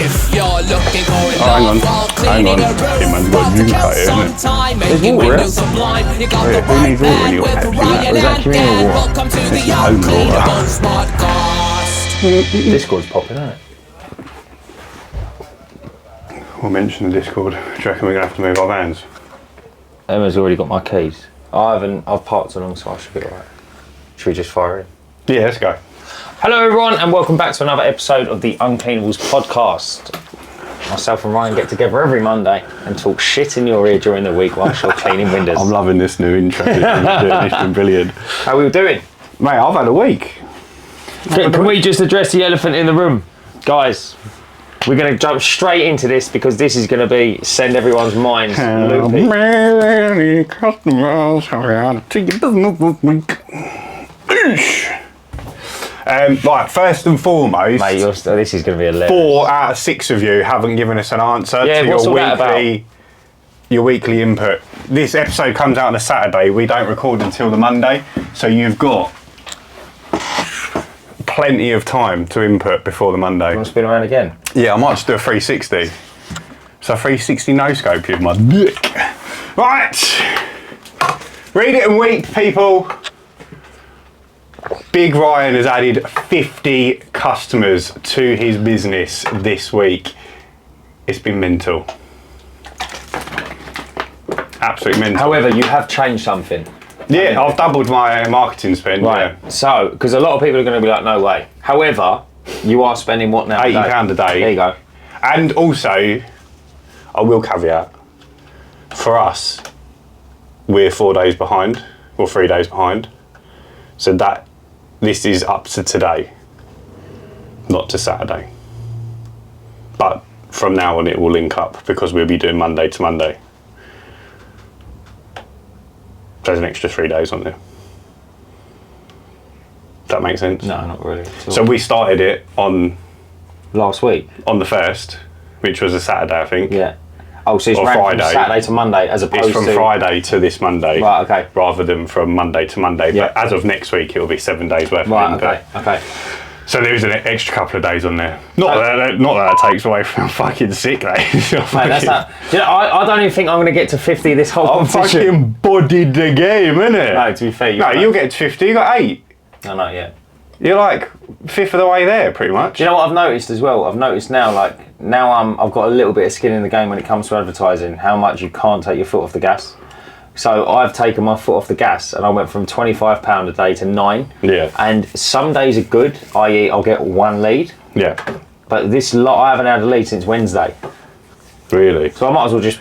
If you're looking for it, hang on. It man's got a drink out here, isn't it? There's water. Who needs water when you got Pepsi? Is that communal water? This is home water. Discord's popping, isn't it? We'll mention the Discord. Do you reckon we're going to have to move our vans? Emma's already got my keys. I've parked along, so I should be alright. Should we just fire in? Yeah, let's go. Hello everyone and welcome back to another episode of the Uncleanables Podcast. Myself and Ryan get together every Monday and talk shit in your ear during the week whilst you're cleaning windows. I'm loving this new intro. It's been brilliant. How are we doing? Mate, I've had a week. Can we just address the elephant in the room? Guys, we're going to jump straight into this because this is going to send everyone's minds loopy. Many customers have had to get business week. Right, first and foremost, Mate, this is going to be hilarious. 4 out of 6 of you haven't given us an answer to your weekly input. This episode comes out on a Saturday. We don't record until the Monday, so you've got plenty of time to input before the Monday. You want to spin around again? Yeah, I might just do a 360. So 360 no scope with my dick. Right, read it and weep, people. Big Ryan has added 50 customers to his business this week. It's been mental. Absolutely mental. However, you have changed something. Yeah, I've doubled my marketing spend. Right. Yeah. So, because a lot of people are going to be like, no way. However, you are spending what now? £80 a day. There you go. And also, I will caveat, for us, we're 4 days behind, or 3 days behind. So this is up to today, not to Saturday. But from now on it will link up because we'll be doing Monday to Monday. There's an extra 3 days on there. Does that make sense? No, not really. So we started it on last week? On the 1st, which was a Saturday, I think. Yeah. Oh, so it's from Saturday to Monday as opposed to... It's from Friday to this Monday. Right, okay. Rather than from Monday to Monday. Yeah. But as of next week, it'll be 7 days worth right, of input. Okay. So there is an extra couple of days on there. Not that it takes away from fucking sick days. Mate, that's not... You know, I don't even think I'm going to get to 50 this whole competition. I'm fucking bodied the game, innit? No, to be fair... You'll get to 50, you got 8. I know, yeah. You're like 5th of the way there, pretty much. Do you know what I've noticed as well? I've noticed now, I've got a little bit of skin in the game when it comes to advertising, how much you can't take your foot off the gas. So I've taken my foot off the gas and I went from £25 a day to 9. Yeah. And some days are good, i.e. I'll get 1 lead. Yeah. But this lot, I haven't had a lead since Wednesday. Really? So I might as well just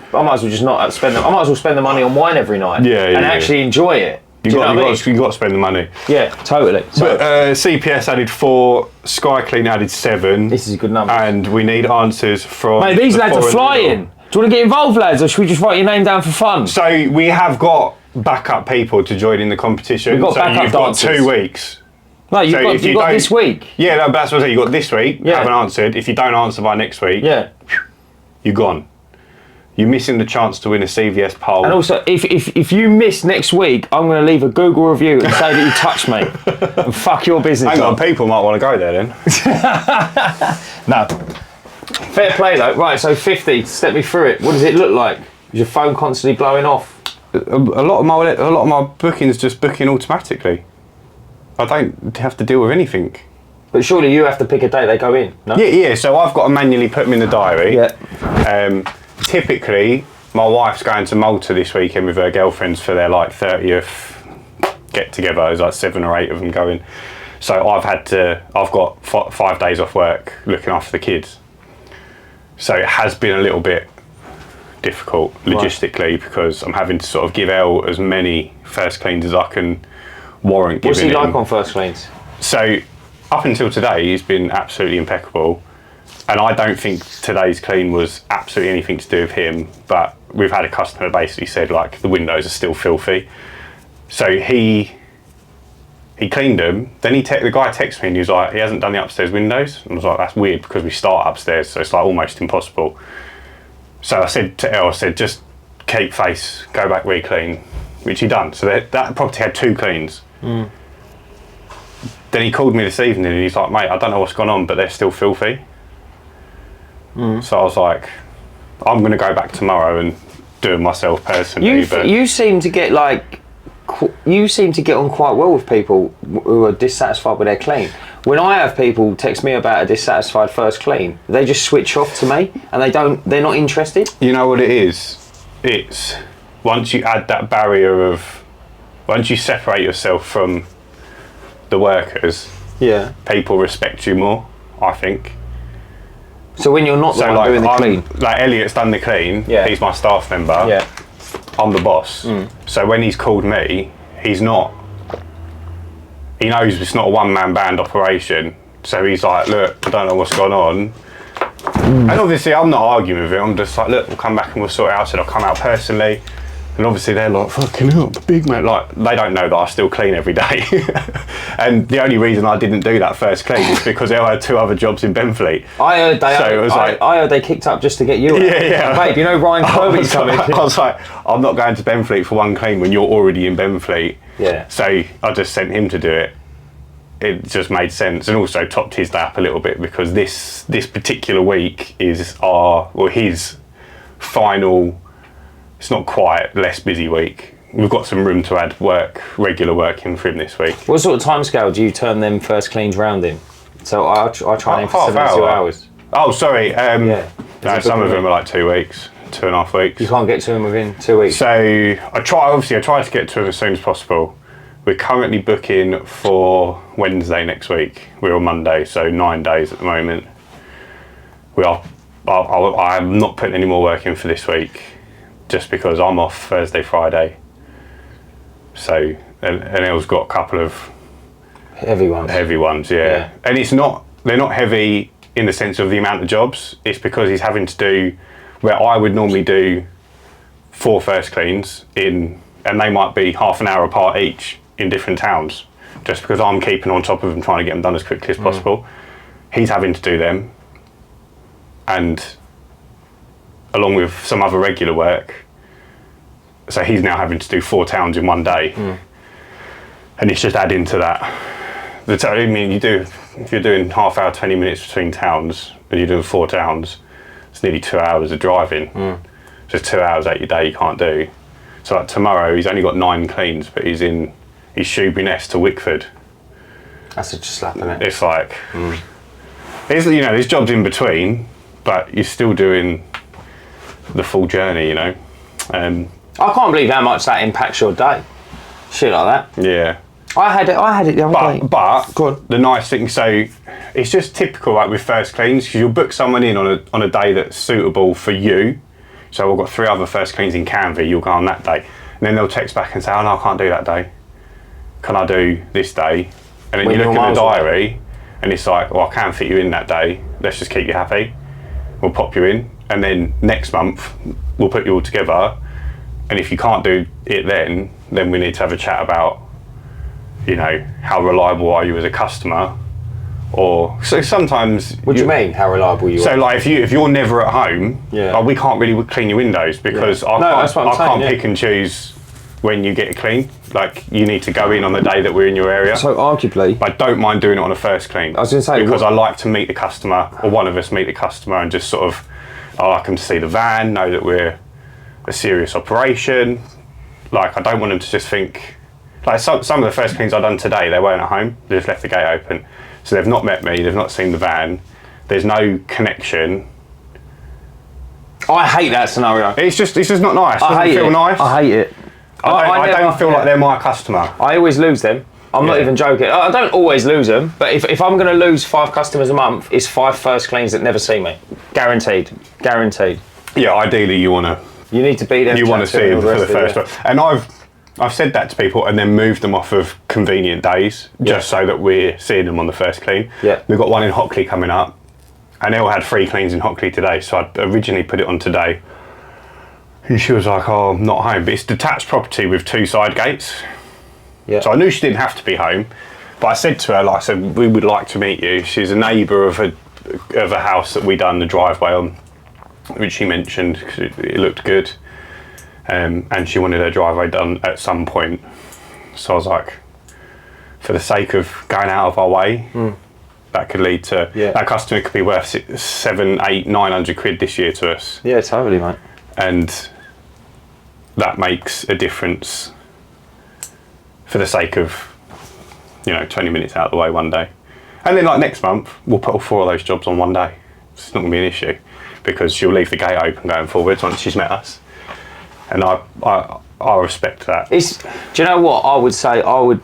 not spend I might as well spend the money on wine every night. Yeah. Actually enjoy it. You got to spend the money. Yeah, totally. So, but CPS added 4, SkyClean added 7. This is a good number. And we need answers from... Mate, these lads are flying. Do you want to get involved, lads, or should we just write your name down for fun? So we have got backup people to join in the competition. We've got backup dancers. Got 2 weeks. No, you've got this week. Yeah, no, that's what I say. You've got this week, yeah. Haven't answered. If you don't answer by next week, yeah, you're gone. You're missing the chance to win a CVS poll. And also, if you miss next week, I'm going to leave a Google review and say that you touched me. And fuck your business. Hang on, people might want to go there then. No. Fair play though. Right, so 50, step me through it. What does it look like? Is your phone constantly blowing off? A lot of my bookings just booking automatically. I don't have to deal with anything. But surely you have to pick a date they go in, no? Yeah, so I've got to manually put them in the diary. Yeah. Typically, my wife's going to Malta this weekend with her girlfriends for their 30th get together. There's 7 or 8 of them going. So I've got 5 days off work looking after the kids. So it has been a little bit difficult logistically because I'm having to sort of give out as many first cleans as I can warrant giving. What's he like on first cleans? So up until today, he's been absolutely impeccable. And I don't think today's clean was absolutely anything to do with him, but we've had a customer basically said the windows are still filthy. So he cleaned them, then the guy texted me and he was like, he hasn't done the upstairs windows. And I was like, that's weird because we start upstairs, so it's almost impossible. So I said to Elle, just keep face, go back re-clean, which he done. So that property had 2 cleans. Mm. Then he called me this evening and he's like, mate, I don't know what's gone on, but they're still filthy. So I was like, I'm going to go back tomorrow and do it myself personally. You seem to get on quite well with people who are dissatisfied with their clean. When I have people text me about a dissatisfied first clean, they just switch off to me and they're not interested. You know what it is? It's once you add that barrier of, once you separate yourself from the workers, people respect you more, I think. So when you're not the one doing the clean, like Elliot's done the clean, he's my staff member, I'm the boss. So when he's called me, he knows it's not a one-man band operation, so he's like, look, I don't know what's gone on. And obviously I'm not arguing with him, I'm just like, look, we'll come back and we'll sort it out. I said I'll come out personally. And obviously they're like, fucking hell, big man. Like, they don't know that I still clean every day. And the only reason I didn't do that first clean is because I had 2 other jobs in Benfleet. I heard they kicked up just to get you out. Yeah. Babe, you know Ryan Kirby's coming. I was like, I'm not going to Benfleet for one clean when you're already in Benfleet. Yeah. So I just sent him to do it. It just made sense, and also topped his day up a little bit because this particular week is his final. It's not quite less busy week. We've got some room to add regular work in for him this week. What sort of timescale do you turn them first cleans round in? So I try and aim for half 72 hour. hours. Oh, sorry. Yeah. No, some of them are like 2 weeks, 2.5 weeks. You can't get to them within 2 weeks. So I try to get to them as soon as possible. We're currently booking for Wednesday next week. We're on Monday, so 9 days at the moment. I'm not putting any more work in for this week, just because I'm off Thursday, Friday. So, and El's got a couple of heavy ones, yeah. And they're not heavy in the sense of the amount of jobs. It's because he's having to do where I would normally do 4 first cleans and they might be half an hour apart each in different towns, just because I'm keeping on top of them, trying to get them done as quickly as possible. He's having to do them, and along with some other regular work, so he's now having to do 4 towns in one day, and it's just adding to that. If you're doing half hour, 20 minutes between towns, and you're doing 4 towns, it's nearly 2 hours of driving. Just 2 hours out your day you can't do. So like tomorrow, he's only got 9 cleans, but he's Shoeburyness to Wickford. That's a slap, isn't it? It's like, there's jobs in between, but you're still doing the full journey, I can't believe how much that impacts your day. Shit like that. Yeah. I had it the other day. But the nice thing, so it's just typical, like with first cleans, because you'll book someone in on a day that's suitable for you. So I've got 3 other first cleans in Canvey, you'll go on that day. And then they'll text back and say, oh no, I can't do that day. Can I do this day? And then you look at the diary and it's like, well, I can fit you in that day. Let's just keep you happy. We'll pop you in. And then next month, we'll put you all together. And if you can't do it then we need to have a chat about, how reliable are you as a customer? Or so sometimes. What do you mean? How reliable you are? So like if you're never at home, we can't really clean your windows because I can't pick and choose when you get it clean. Like you need to go in on the day that we're in your area. So arguably, I don't mind doing it on a first clean. I was going to say because I like to meet the customer, or one of us meet the customer, and just sort of I like them to see the van, know that we're a serious operation. Like I don't want them to just think. Like some of the first cleans I've done today, they weren't at home. They just left the gate open. So they've not met me, they've not seen the van, there's no connection. I hate that scenario. It's just not nice. It doesn't feel nice. I hate it. I don't feel like they're my customer. I always lose them. I'm not even joking. I don't always lose them, but if I'm going to lose 5 customers a month, it's 5 first cleans that never see me. Guaranteed. Yeah, ideally you need to be there. You want to see them for the first one. And I've said that to people and then moved them off of convenient days just so that we're seeing them on the first clean. Yeah. We've got one in Hockley coming up, and Elle had 3 cleans in Hockley today, so I originally put it on today. And she was like, oh, I'm not home. But it's detached property with 2 side gates. Yeah. So I knew she didn't have to be home, but I said to her, like I said, we would like to meet you. She's a neighbour of a house that we done the driveway on, which she mentioned because it looked good. And she wanted her driveway done at some point. So I was like, for the sake of going out of our way, that could lead to that customer could be worth 700, 800, 900 quid this year to us. Yeah, totally, mate. And that makes a difference for the sake of, 20 minutes out of the way one day. And then like next month, we'll put all 4 of those jobs on one day. It's not going to be an issue because she'll leave the gate open going forwards once she's met us. And I respect that. Do you know what I would say? I would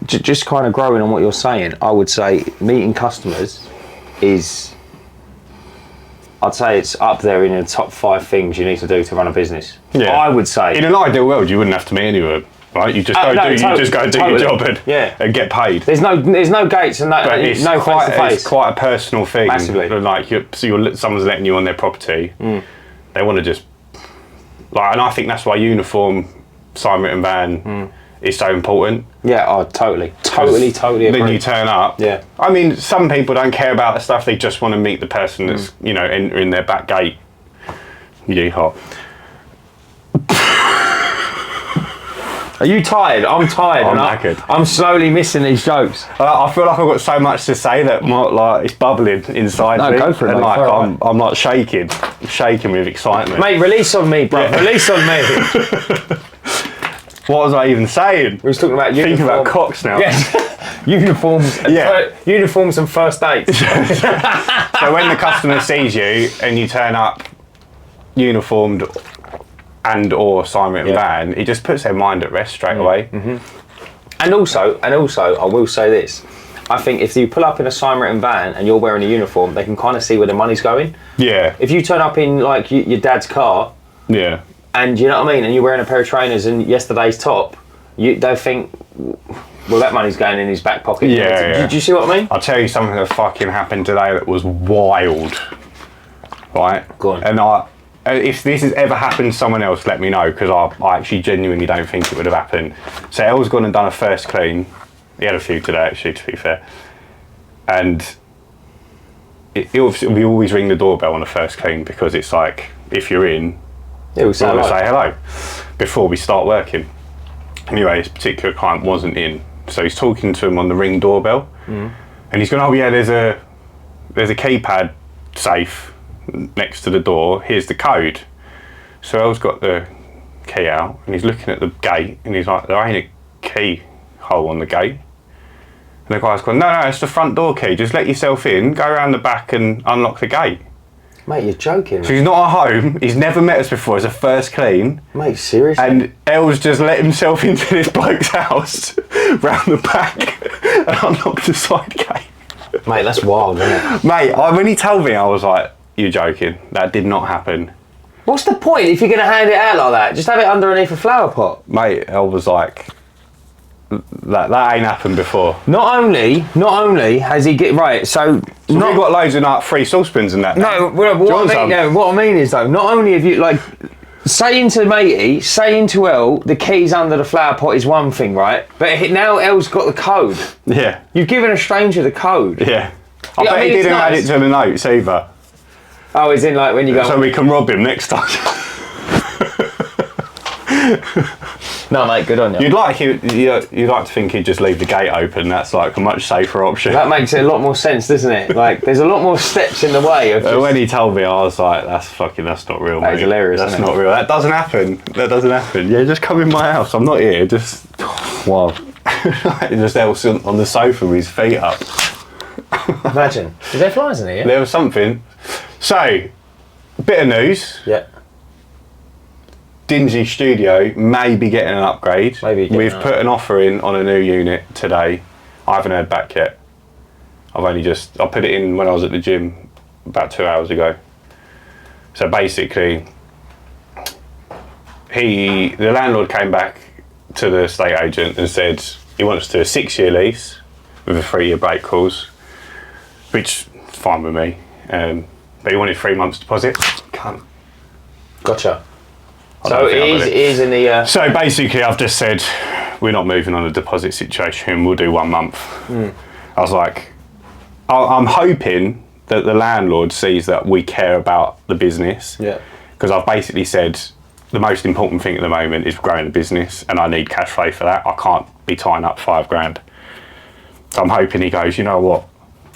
just kind of growing on what you're saying. I would say meeting customers is, I'd say it's up there in the top 5 things you need to do to run a business. Yeah. I would say. In an ideal world, you wouldn't have to meet anyone, right? You just go do your job and get paid. There's no gates and no face to face. It's quite a personal thing. Massively. Like someone's letting you on their property. They want to just and I think that's why uniform, sign written van is so important. Yeah, totally agree. Then you turn up. Yeah. I mean, some people don't care about the stuff. They just want to meet the person that's entering their back gate. Yeehaw. Are you tired? I'm tired. I'm knackered. I'm slowly missing these jokes. I feel like I've got so much to say that it's bubbling inside me. No, go for it, and mate. I'm like shaking with excitement. Mate, release on me, bro. Yeah. Release on me. What was I even saying? We was talking about uniform. Thinking about cocks now. Yeah. Uniforms. Uniforms and first dates. So when the customer sees you and you turn up uniformed and or sign written van, it just puts their mind at rest straight away. And also, I will say this. I think if you pull up in a sign written van and you're wearing a uniform, they can kind of see where the money's going. Yeah. If you turn up in like your dad's car, and you know what I mean, and you're wearing a pair of trainers and yesterday's top, they'll think, well, that money's going in his back pocket. Yeah. Do you see what I mean? I'll tell you something that fucking happened today that was wild. Right? Go on. And if this has ever happened to someone else, let me know, because I actually genuinely don't think it would have happened. So El's gone and done a first clean. He had a few today, actually, to be fair. And we always ring the doorbell on a first clean because it's like, if you're in, we'll say hello before we start working. Anyway, this particular client wasn't in, so he's talking to him on the Ring doorbell, and he's going, "Oh yeah, there's a keypad safe next to the door. Here's the code." So El's got the key out, and he's looking at the gate, and he's like, "There ain't a key hole on the gate." And the guy's gone, "No, it's the front door key. Just let yourself in, go around the back, and unlock the gate." Mate, you're joking. So he's not at home, he's never met us before, it's a first clean. Mate, seriously? And El's just let himself into this bloke's house, round the back, and unlocked the side gate. Mate, that's wild, isn't it? Mate, when he told me, I was like, "You're joking, that did not happen." What's the point if you're going to hand it out like that? Just have it underneath a flower pot. Mate, El was like, that ain't happened before. Not only has he so we've got loads of free saucepans and that. No, what I mean is though, not only have you saying to matey, saying to El, the keys under the flower pot is one thing, right? But now El's got the code. Yeah. You've given a stranger the code. Yeah. I bet he didn't add it to the notes either. Oh, it's in when you go. So we can rob him next time. No, mate, good on you. You'd like to think he'd just leave the gate open. That's like a much safer option. That makes it a lot more sense, doesn't it? There's a lot more steps in the way of. When he told me, I was like, "That's not real, mate. That is hilarious. That's not real. That doesn't happen. Yeah, just come in my house. I'm not here. Just wow. Just else on the sofa with his feet up. Imagine. Is there flies in here? There was something. So, bit of news. Yeah. Dingy studio may be getting an upgrade. We've put an offer in on a new unit today. I haven't heard back yet. I put it in when I was at the gym about 2 hours ago. So basically, the landlord came back to the estate agent and said he wants to do a 6-year lease with a 3-year break clause, which is fine with me. But he wanted 3 months deposit. Cunt. Gotcha. So it is in the... So basically I've just said, we're not moving on a deposit situation, we'll do 1 month. I was like, I'm hoping that the landlord sees that we care about the business. Yeah. Because I've basically said, the most important thing at the moment is growing the business and I need cash flow for that. I can't be tying up 5 grand. So I'm hoping he goes, you know what,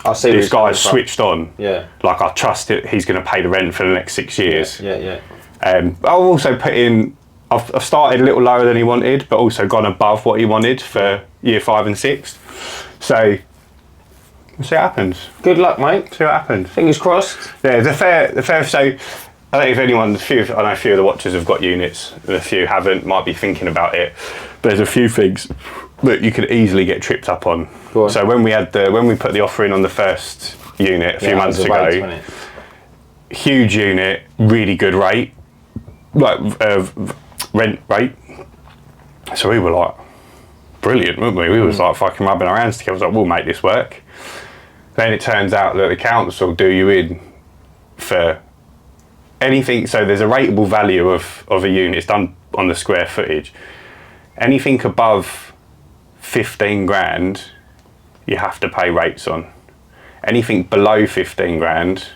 I see this guy's switched on. Yeah. Like, I trust it, he's going to pay the rent for the next 6 years. Yeah. I've also put in, I've started a little lower than he wanted, but also gone above what he wanted for year 5 and 6. So, we'll see what happens. Good luck, mate. See what happens. Fingers crossed. Yeah, the fair. So, I don't know if anyone, I know a few of the watchers have got units, and a few haven't, might be thinking about it. But there's a few things that you could easily get tripped up on. Go on. So when we put the offer in on the first unit a few months ago, huge unit, really good rate, like rent rate. So we were like, brilliant, weren't we? We was like fucking rubbing our hands together. I was like, we'll make this work. Then it turns out that the council do you in for anything. So there's a rateable value of a unit. It's done on the square footage. Anything above 15 grand, you have to pay rates on. Anything below 15 grand,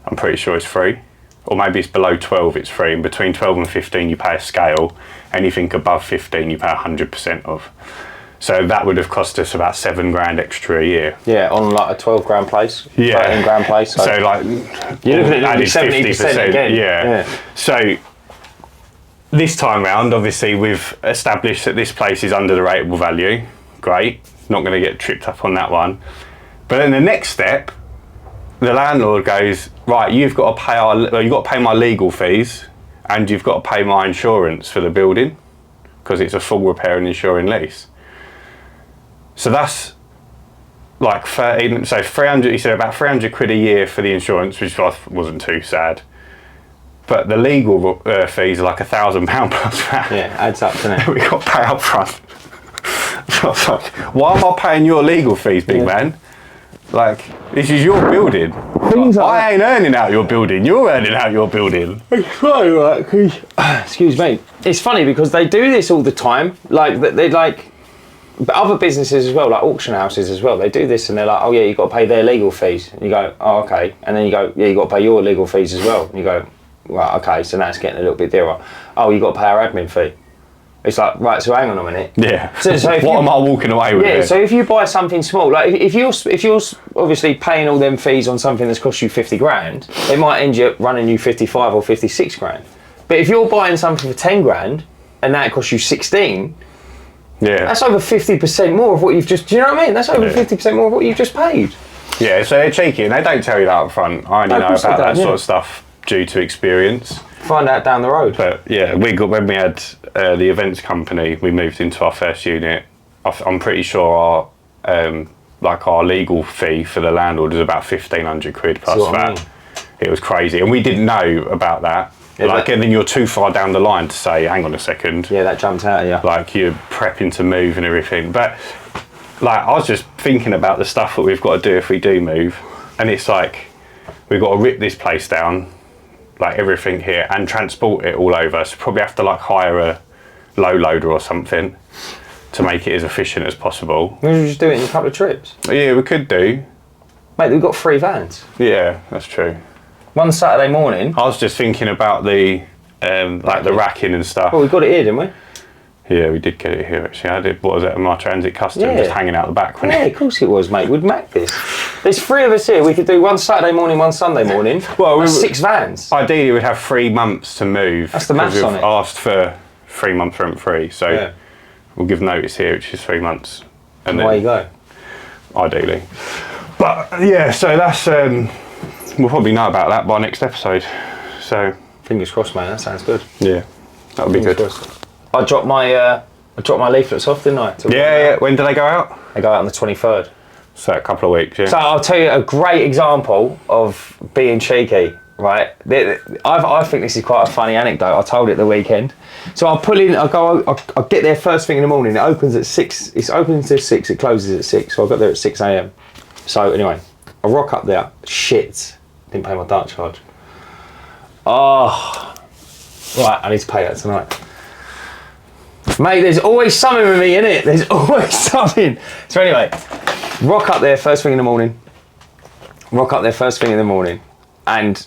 I'm pretty sure it's free. Or maybe it's below 12, it's free. And between 12 and 15, you pay a scale. Anything above 15, you pay 100% of. So that would have cost us about 7 grand extra a year. Yeah, on like a 12 grand place, 13 grand place. So like, you're looking at 70% again. Yeah. So this time round, obviously, we've established that this place is under the rateable value. Great. Not going to get tripped up on that one. But then the next step, the landlord goes, right, you've got to pay my legal fees, and you've got to pay my insurance for the building, because it's a full repair and insuring lease. So that's like 300. He said about 300 quid a year for the insurance, which wasn't too sad. But the legal fees are like £1,000 plus that. Yeah, adds up, doesn't it? We got to pay up front. So I was like, why am I paying your legal fees, big man? Like, this is your building. I ain't earning out your building. You're earning out your building. Excuse me. It's funny because they do this all the time. Like, they like, but other businesses as well, like auction houses as well, they do this and they're like, oh yeah, you've got to pay their legal fees. And you go, oh, okay. And then you go, yeah, you've got to pay your legal fees as well. And you go, right, okay, so now it's getting a little bit dearer. Oh, you've got to pay our admin fee. It's like, right, so hang on a minute. Yeah. So if what am I walking away with? Yeah, so if you buy something small, like if you're obviously paying all them fees on something that's cost you 50 grand, it might end up running you 55 or 56 grand. But if you're buying something for 10 grand and that costs you 16, yeah, that's over 50% more of what you've just, do you know what I mean? That's over 50% more of what you've just paid. Yeah, so they're cheeky and they don't tell you that up front. I only know about that sort of stuff due to experience. Find out down the road. But yeah, when we had the events company, we moved into our first unit. I'm pretty sure our legal fee for the landlord was about 1,500 quid plus that. I mean. It was crazy, and we didn't know about that. Yeah, and then you're too far down the line to say, hang on a second. Yeah, that jumped out at you. Like, you're prepping to move and everything. But like, I was just thinking about the stuff that we've got to do if we do move, and it's like, we've got to rip this place down, like everything here, and transport it all over. So probably have to like hire a low loader or something to make it as efficient as possible. We should just do it in a couple of trips. Yeah, we could do. Mate, we've got 3 vans. Yeah, that's true. One Saturday morning. I was just thinking about the like the racking and stuff. Well, we got it here, didn't we? Yeah, we did get it here actually. I did. What was it? My Transit Custom just hanging out the back. Yeah, of course it was, mate. We'd Mac this. There's 3 of us here. We could do one Saturday morning, one Sunday morning. Well, that's 6 vans. Ideally, we'd have 3 months to move. That's the maths on it. We've asked for 3 months rent free, so we'll give notice here, which is 3 months, and then away you go. Ideally, but yeah, so that's we'll probably know about that by next episode. So fingers crossed, man. That sounds good. Yeah, that would be good. Crossed. I dropped my leaflets off, didn't I? Yeah. When do they go out? They go out on the 23rd. So a couple of weeks, yeah. So I'll tell you a great example of being cheeky, right? I think this is quite a funny anecdote. I told it the weekend. So I'll pull in, I'll get there first thing in the morning. It opens at 6. It's open until 6. It closes at 6. So I got there at 6 a.m. So anyway, I rock up there. Shit. Didn't pay my dark charge. Oh. Right, I need to pay that tonight. Mate, there's always something with me, innit? There's always something. So anyway, rock up there first thing in the morning. And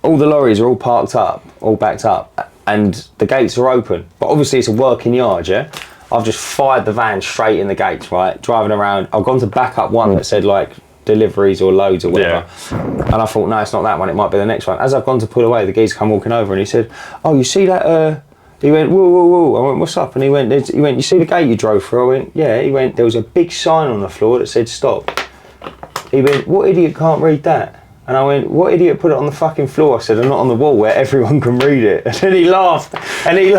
all the lorries are all parked up, all backed up, and the gates are open. But obviously it's a working yard, yeah? I've just fired the van straight in the gates, right? Driving around. I've gone to back up one that said like deliveries or loads or whatever. Yeah. And I thought, no, it's not that one. It might be the next one. As I've gone to pull away, the geezer come walking over and he said, oh, you see that? He went, whoa, whoa, whoa. I went, what's up? And he went, you see the gate you drove through? I went, yeah. He went, there was a big sign on the floor that said stop. He went, what idiot can't read that? And I went, what idiot put it on the fucking floor? I said, I'm not on the wall where everyone can read it. And then he laughed. And he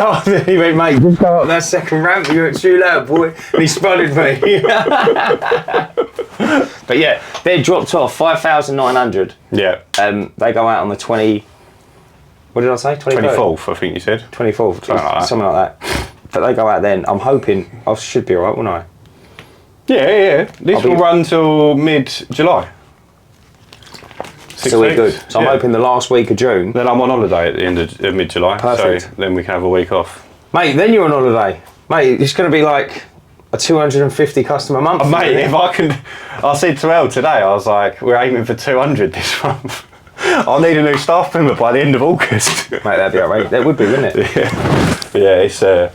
went, mate, just go up that second ramp. You went too loud, boy. And he spotted me. But yeah, they're dropped off, 5,900. Yeah. They go out on the 20... What did I say? 24th, I think you said. 24th, something like that. But they go out then. I'm hoping I should be alright, won't I? Yeah. This will run till mid-July. So we're good. So I'm hoping the last week of June. Then I'm on holiday at the end of mid-July. Perfect. So then we can have a week off. Mate, then you're on holiday. Mate, it's going to be like a 250 customer month. Mate, if I can... I said to Elle today, I was like, we're aiming for 200 this month. I'll need a new staff member by the end of August. Mate, that'd be outrageous. That would be, wouldn't it? Yeah, it's... so...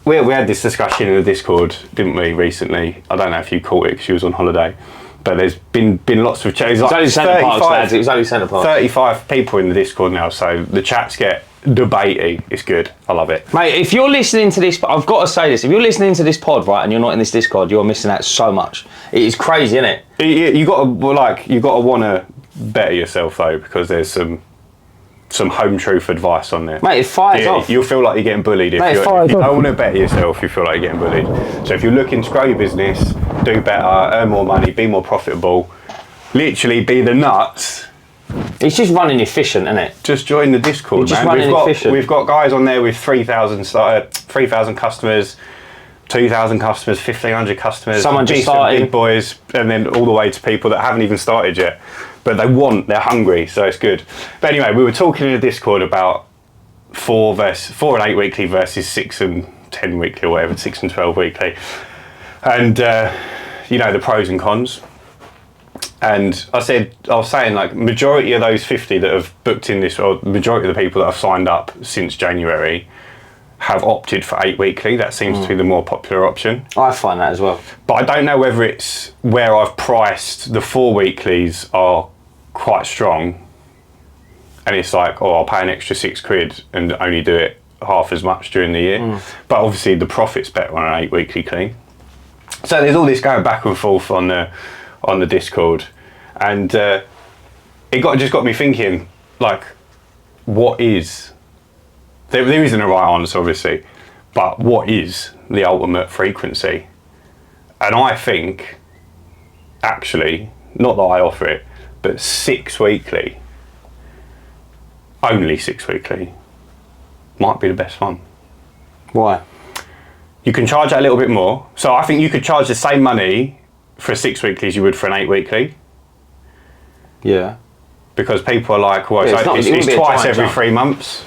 We had this discussion in the Discord, didn't we, recently? I don't know if you caught it because you was on holiday. But there's been lots of changes. It was only Centre Parks, lads. It was only Centre Parks. 35 people in the Discord now, so the chats get debatey. It's good. I love it. Mate, if you're listening to this, I've got to say this. If you're listening to this pod, right, and you're not in this Discord, you're missing out so much. It is crazy, isn't it? You got to want to better yourself though, because there's some home truth advice on there. Mate, it fires off. You'll feel like you're getting bullied. If you don't want to better yourself, you feel like you're getting bullied. So if you're looking to grow your business, do better, earn more money, be more profitable, literally be the nuts. It's just running efficient, isn't it? Just join the Discord, man. We've got guys on there with 3,000 customers, 2,000 customers, 1,500 customers. Someone just started. Big boys, and then all the way to people that haven't even started yet. But they're hungry, so it's good. But anyway, we were talking in the Discord about 4 and 8 weekly versus 6 and 10 weekly or whatever, 6 and 12 weekly. And, the pros and cons. And I was saying like majority of those 50 that have booked in this, or majority of the people that have signed up since January have opted for 8 weekly. That seems to be the more popular option. I find that as well. But I don't know whether it's where I've priced the 4 weeklies are quite strong. And it's like, I'll pay an extra £6 and only do it half as much during the year. But obviously the profit's better on an 8 weekly clean. So there's all this going back and forth on the Discord. And it just got me thinking, like, what is... There isn't a right answer, obviously, but what is the ultimate frequency? And I think, actually, not that I offer it, but 6 weekly, only 6 weekly, might be the best one. Why? You can charge that a little bit more. So I think you could charge the same money for a 6 weekly as you would for an 8 weekly. Yeah. Because people are like, well, it's twice every 3 months.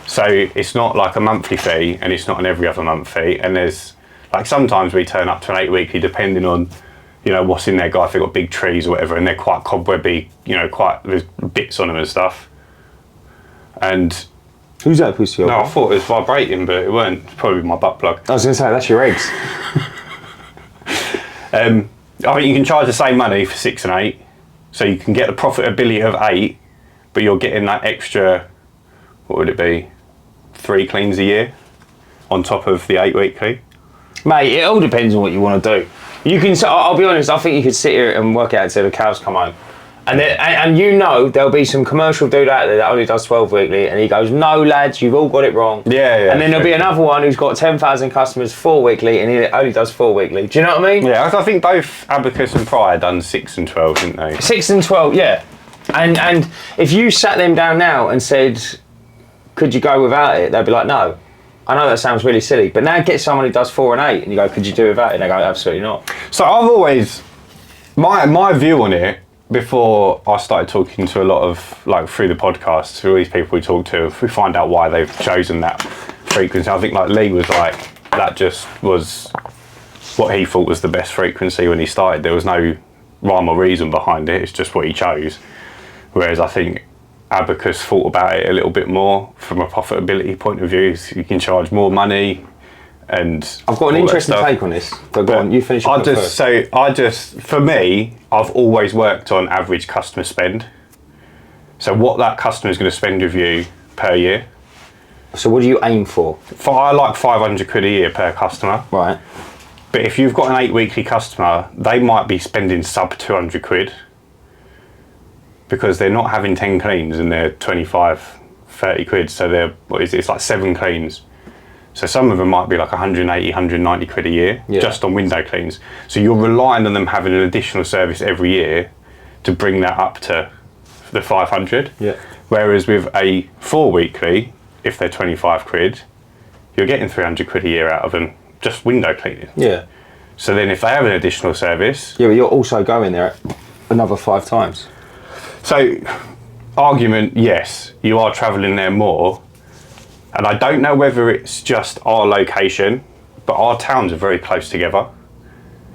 So it's not like a monthly fee, and it's not an every other month fee. And there's, like, sometimes we turn up to an 8 weekly depending on, what's in their guy. If they've got big trees or whatever, and they're quite cobwebby, there's bits on them and stuff. And... Who's that pussy? No, I thought it was vibrating, but it weren't. It's probably my butt plug. I was going to say, that's your eggs. I think you can charge the same money for 6 and 8. So you can get the profitability of 8, but you're getting that extra, what would it be, 3 cleans a year on top of the 8 weekly. Mate, it all depends on what you want to do. You can. I'll be honest. I think you could sit here and work out until the cows come home, and there'll be some commercial dude out there that only does 12 weekly, and he goes, "No, lads, you've all got it wrong." Yeah. And then there'll be another one who's got 10,000 customers 4 weekly, and he only does 4 weekly. Do you know what I mean? Yeah, I think both Abacus and Pryor done 6 and 12, didn't they? 6 and 12, yeah. And if you sat them down now and said, "Could you go without it?" They'd be like, "No." I know that sounds really silly, but now get someone who does 4 and 8, and you go, "Could you do without it?" And they go, "Absolutely not." So I've always, my view on it, before I started talking to a lot of, like, through the podcast, through all these people we talk to, we find out why they've chosen that frequency. I think, like, Lee was like, that just was what he thought was the best frequency when he started. There was no rhyme or reason behind it. It's just what he chose. Whereas I think Abacus thought about it a little bit more from a profitability point of view. So you can charge more money, and I've got an interesting take on this. But go on, you finish. For me, I've always worked on average customer spend. So what that customer is going to spend with you per year. So what do you aim for? I like 500 quid a year per customer. Right. But if you've got an 8 weekly customer, they might be spending sub 200 quid because they're not having 10 cleans and they're 25, 30 quid. So it's like 7 cleans. So some of them might be like 180, 190 quid a year just on window cleans. So you're relying on them having an additional service every year to bring that up to the 500. Yeah. Whereas with a 4 weekly, if they're 25 quid, you're getting 300 quid a year out of them, just window cleaning. Yeah. So then if they have an additional service... Yeah, but you're also going there another 5 times. So, argument, yes, you are travelling there more. And I don't know whether it's just our location, but our towns are very close together.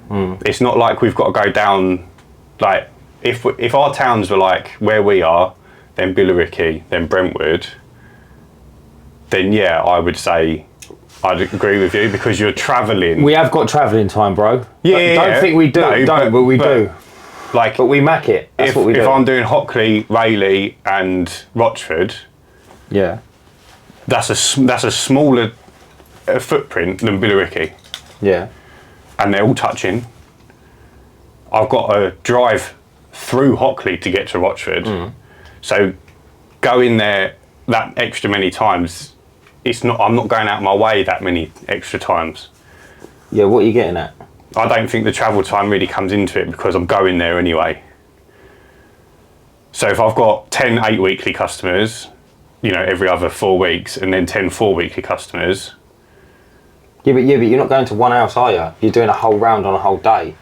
It's not like we've got to go down, like, if our towns were like where we are, then Billericay, then Brentwood, then yeah, I would say I'd agree with you because you're travelling. We have got travelling time, bro. Yeah, don't think we do. No, but we do. Like, but we mac it. That's what we do. If I'm doing Hockley, Rayleigh, and Rochford, yeah, that's a smaller footprint than Billericay. Yeah, and they're all touching. I've got to drive through Hockley to get to Rochford, so going there that extra many times. I'm not going out my way that many extra times. Yeah, what are you getting at? I don't think the travel time really comes into it because I'm going there anyway. So if I've got 10 8-weekly customers, every other 4 weeks, and then 10 4-weekly customers. Yeah, but you're not going to one house, are you? You're doing a whole round on a whole day.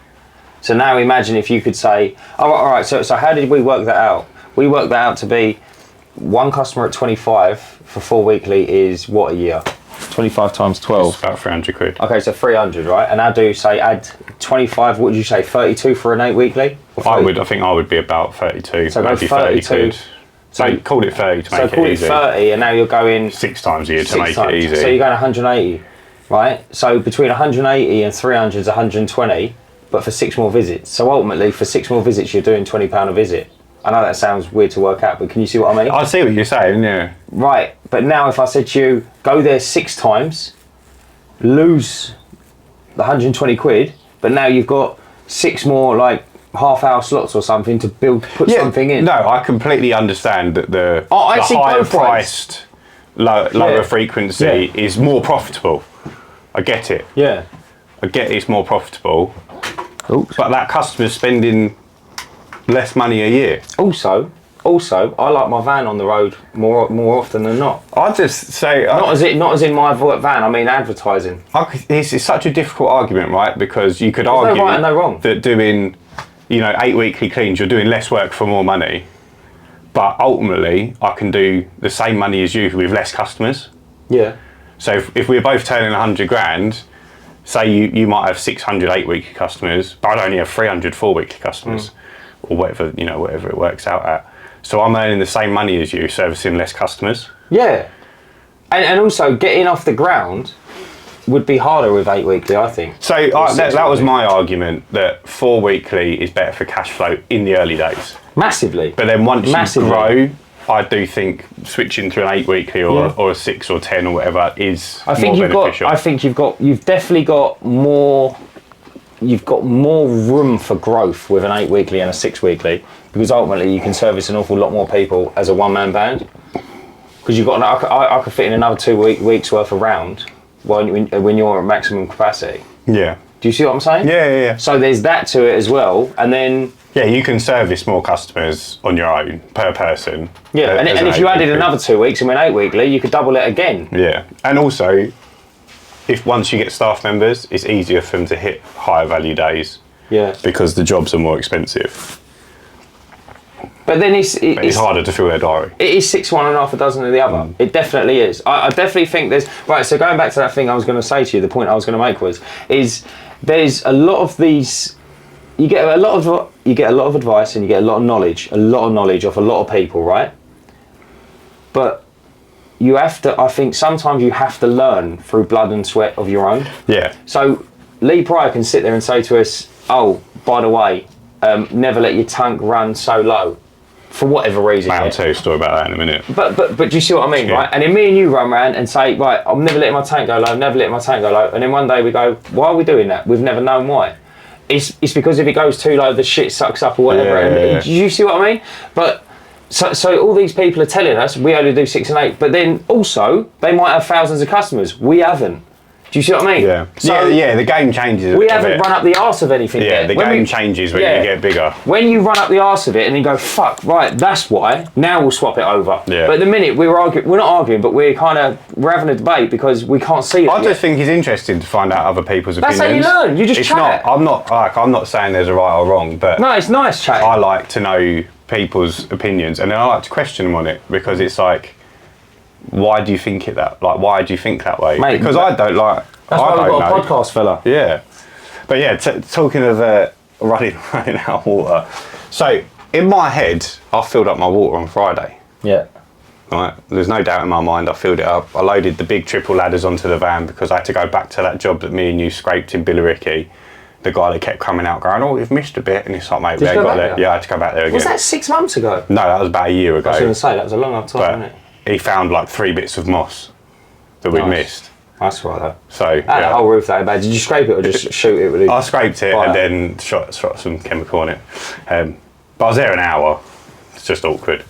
So now imagine if you could say, oh, all right, so how did we work that out? We worked that out to be one customer at 25 for 4 weekly is what a year? 25 times 12. It's about 300 quid. Okay, so 300, right? And now add 25, what did you say, 32 for an 8 weekly? I think I would be about 32, so maybe 30 quid. So call it 30 to make it easy. So call it 30 and now you're going... 6 times a year to make it easy. So you're going 180, right? So between 180 and 300 is 120, but for 6 more visits. So ultimately, for 6 more visits, you're doing £20 a visit. I know that sounds weird to work out, but can you see what I mean? I see what you're saying, yeah. Right, but now if I said to you, go there 6 times, lose the 120 quid, but now you've got 6 more like half-hour slots or something to put something in. No, I completely understand that the higher priced, lower frequency is more profitable. I get it. Yeah. I get it's more profitable. Oops. But that customer's spending less money a year. Also, I like my van on the road more often than not. I just say not as in my van. I mean advertising. It's such a difficult argument, right? Because you could argue no right and no wrong. that doing, 8 weekly cleans, you're doing less work for more money. But ultimately, I can do the same money as you with less customers. Yeah. So if we're both turning 100 grand, say you might have 600 8 weekly customers, but I'd only have 300 4 weekly customers. Or whatever it works out at. So I'm earning the same money as you, servicing less customers. Yeah, and also getting off the ground would be harder with 8 weekly, I think. So that was my argument, that 4 weekly is better for cash flow in the early days. Massively. But then once you grow, I do think switching to an 8 weekly or a 6 or 10 or whatever is more beneficial. You've definitely got more. You've got more room for growth with an 8 weekly and a 6 weekly because ultimately you can service an awful lot more people as a one-man band. Because I could fit in another 2 weeks worth of round when you're at maximum capacity. Yeah. Do you see what I'm saying? Yeah. So there's that to it as well, and then you can service more customers on your own per person. Yeah, and if you added another 2 weeks and went 8 weekly, you could double it again. Yeah, and also, if once you get staff members, it's easier for them to hit higher value days. Yeah. Because the jobs are more expensive. But then it's harder to fill their diary. It is 6 one and half a dozen of the other. It definitely is. I definitely think there's right. So going back to that thing I was going to say to you, the point I was going to make there's a lot of these. You get a lot of advice and you get a lot of knowledge off a lot of people, right? but you have to, I think sometimes you have to learn through blood and sweat of your own. Yeah. So Lee Pryor can sit there and say to us, oh, by the way, never let your tank run so low. For whatever reason. I'll tell you a story about that in a minute. But do you see what I mean, Yeah. right? And then me and you run around and say, right, I'm never letting my tank go low, never letting my tank go low. And then one day we go, why are we doing that? We've never known why. It's because if it goes too low, the shit sucks up or whatever. Yeah. Do you see what I mean? But so all these people are telling us we only do 6 and 8, but then also they might have thousands of customers. We haven't. Do you see what I mean? Yeah. So yeah, the game changes. we haven't run up the arse of anything Yeah, yet. the game changes when you get bigger. When you run up the arse of it and then go, fuck, right, that's why, now we'll swap it over. Yeah. But at the minute, we're not arguing, but we're having a debate because we can't see it I yet. just think it's interesting to find out other people's That's opinions. how you learn, you just it's chat. I'm not saying there's a right or wrong, but No, it's nice chatting. I like to know people's opinions, and then I like to question them on it, because it's like, why do you think it that? Like, why do you think that way? Mate, because I don't like. That's why we've got a podcast, fella. Yeah, but yeah, talking of running out of water. So in my head, I filled up my water on Friday. Yeah. Right, there's no doubt in my mind I filled it up. I loaded the big triple ladders onto the van because I had to go back to that job that me and you scraped in Billericay. The guy that kept coming out going, oh, you've missed a bit. And it's like, mate, we ain't got there. Yeah, I had to go back there again. Was that 6 months ago? No, that was about a year ago. I was going to say, that was a long enough time, wasn't it? He found like 3 bits of moss that we'd missed. That's right, though. So, The whole roof that bad. Did you scrape it or just shoot it with it? I scraped it and then shot some chemical on it. But I was there an hour. It's just awkward.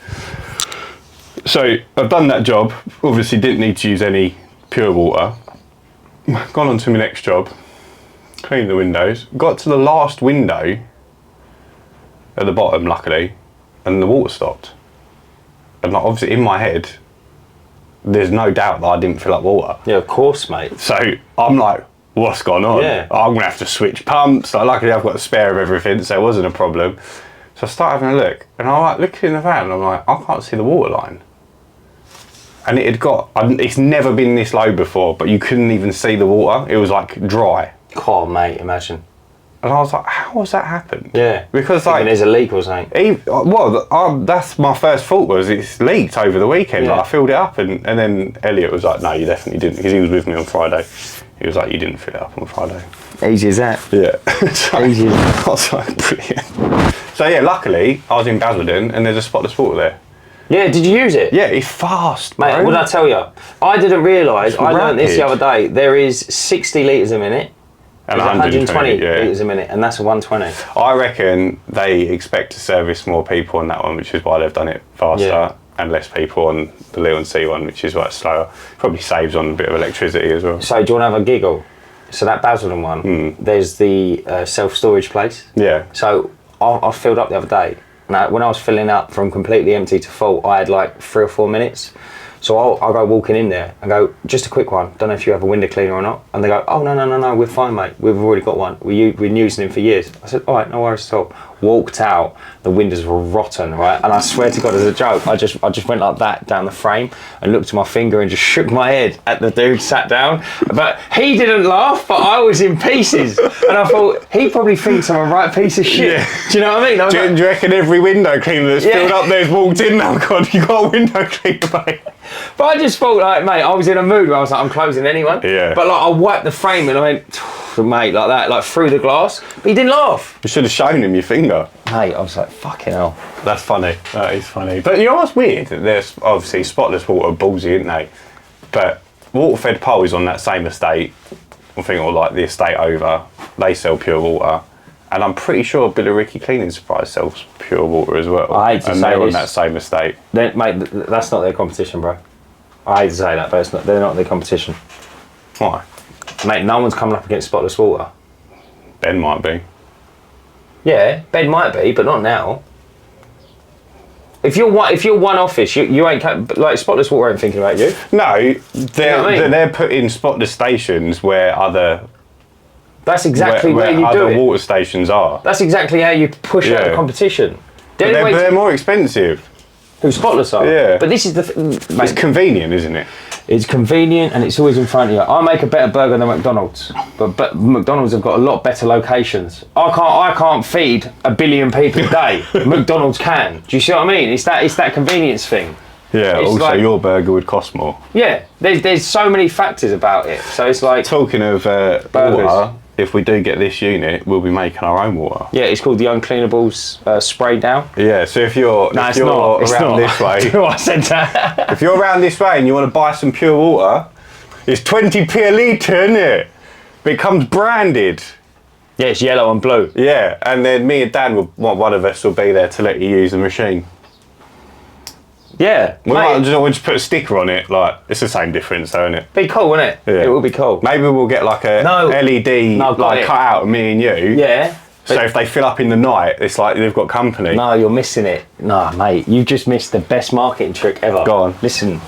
So I've done that job. Obviously didn't need to use any pure water. Gone on to my next job. Cleaned the windows. Got to the last window at the bottom, luckily, and the water stopped. And like, obviously in my head, there's no doubt that I didn't fill up water. Yeah, of course, mate. So I'm like, what's gone on? Yeah. I'm gonna have to switch pumps. Like, luckily I've got a spare of everything, so it wasn't a problem. So I start having a look, and I'm like looking in the van, and I'm like, I can't see the water line. And it's never been this low before, but you couldn't even see the water. It was like dry. Oh, mate, imagine. And I was like, how has that happened? Yeah. Because Thinking like, there's a leak or something. that's my first thought was it's leaked over the weekend. Yeah. Like, I filled it up, and then Elliot was like, no, you definitely didn't, because he was with me on Friday. He was like, you didn't fill it up on Friday. Easy as that. Yeah. So, Easy. I was like, brilliant. So yeah, luckily I was in Basildon and there's a spotless water there. Yeah, did you use it? Yeah, it's fast, Mate, bro. what did I tell you? I didn't realise, I learned this the rapid. other day, there is 60 litres a minute. And There's 120 yeah. litres a minute, and that's a 120. I reckon they expect to service more people on that one, which is why they've done it faster, Yeah. and less people on the Leon C one, which is why it's slower. Probably saves on a bit of electricity as well. So do you want to have a giggle? So that Basildon one, there's the self-storage place. Yeah. So I filled up the other day. Now, when I was filling up from completely empty to full, I had like 3 or 4 minutes. So I'll go walking in there and go, just a quick one. Don't know if you have a window cleaner or not. And they go, oh, no, we're fine, mate. We've already got one. We've been using him for years. I said, all right, no worries at all. Walked out, the windows were rotten, right? And I swear to God, as a joke, I just went like that down the frame and looked at my finger and just shook my head at the dude sat down. But he didn't laugh, but I was in pieces. And I thought, he probably thinks I'm a right piece of shit. Yeah. Do you know what I mean? Do you reckon every window cleaner that's filled up there's walked in now, God, you got a window cleaner, mate? But I just thought, like, mate, I was in a mood where I was like, I'm closing anyone. Yeah. But like, I wiped the frame and I went, mate, like that, like through the glass. But he didn't laugh. You should have shown him your finger. Mate, I was like, fucking hell. That's funny. That is funny. But you know what's weird? There's obviously spotless water, ballsy, isn't they? But Waterfed Pole is on that same estate. I think, or like the estate over. They sell pure water. And I'm pretty sure Billericay Cleaning Supplies sells pure water as well. I hate to and say they're on this. that same estate. Mate, that's not their competition, bro. I hate to say that, but they're not their competition. Why? Mate, no one's coming up against spotless water. Ben might be. Yeah, Ben might be, but not now. If you're one office, you ain't like spotless water ain't thinking about you. No, they're, know what I mean? they're putting spotless stations where other That's exactly where you do other it. water stations are. That's exactly how you push out the competition. But they're more expensive. Who spotless are? Yeah. But this is It's mate, convenient, isn't it? it's convenient and it's always in front of you. I make a better burger than McDonald's, but McDonald's have got a lot better locations. I can't feed 1 billion people a day. McDonald's can. Do you see what I mean? It's that convenience thing. Yeah, It's also like- your burger would cost more. Yeah, there's so many factors about it. So it's like, Talking of water, if we do get this unit, we'll be making our own water. yeah, it's called the Uncleanables spray down. Yeah, so if you're, No, if it's you're not. It's around not. this way, I said that. if you're around this way and you want to buy some pure water, it's 20p a litre, isn't it? But it comes branded. Yeah, it's yellow and blue. Yeah, and then me and Dan one of us will be there to let you use the machine. Yeah, We'll mate, just put a sticker on it, like, it's the same difference though, isn't it? be cool, wouldn't it? Yeah. It will be cool. Maybe we'll get like a No. LED No, got like it. cut out of me and you. Yeah. So if they fill up in the night, it's like they've got company. No, you're missing it. No, mate, you just missed the best marketing trick ever. Go on. Listen,